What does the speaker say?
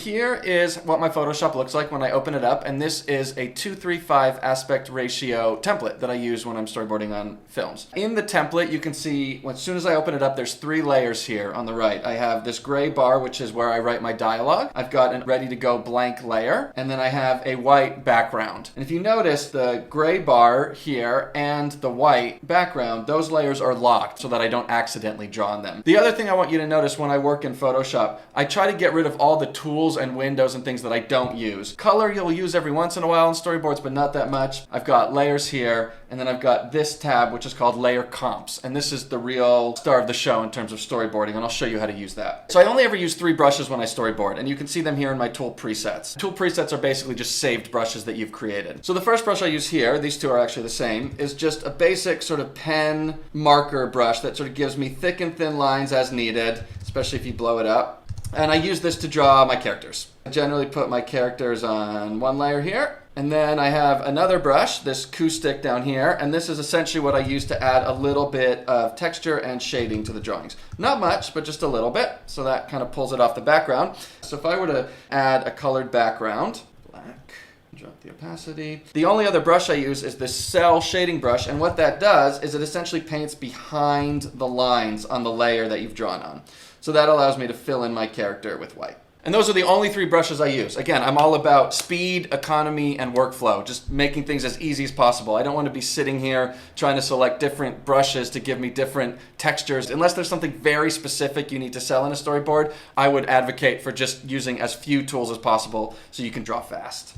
Here is what my Photoshop looks like when I open it up, and this is a 2:3:5 aspect ratio template that I use when I'm storyboarding on films. In the template, you can see, as soon as I open it up, there's 3 layers here on the right. I have this gray bar, which is where I write my dialogue. I've got a ready-to-go blank layer, and then I have a white background. And if you notice, the gray bar here and the white background, those layers are locked so that I don't accidentally draw on them. The other thing I want you to notice when I work in Photoshop, I try to get rid of all the tools and windows and things that I don't use. Color you'll use every once in a while in storyboards, but not that much. I've got layers here, and then I've got this tab, which is called layer comps. And this is the real star of the show in terms of storyboarding, and I'll show you how to use that. So I only ever use 3 brushes when I storyboard, and you can see them here in my tool presets. Tool presets are basically just saved brushes that you've created. So the first brush I use here, these two are actually the same, is just a basic sort of pen marker brush that sort of gives me thick and thin lines as needed, especially if you blow it up. And I use this to draw my characters. I generally put my characters on one layer here. And then I have another brush, this Q stick down here, and this is essentially what I use to add a little bit of texture and shading to the drawings. Not much, but just a little bit, so that kind of pulls it off the background. So if I were to add a colored background, black, drop the opacity. The only other brush I use is this cell shading brush, and what that does is it essentially paints behind the lines on the layer that you've drawn on. So that allows me to fill in my character with white. And those are the only 3 brushes I use. Again, I'm all about speed, economy, and workflow, just making things as easy as possible. I don't want to be sitting here trying to select different brushes to give me different textures. Unless there's something very specific you need to sell in a storyboard, I would advocate for just using as few tools as possible so you can draw fast.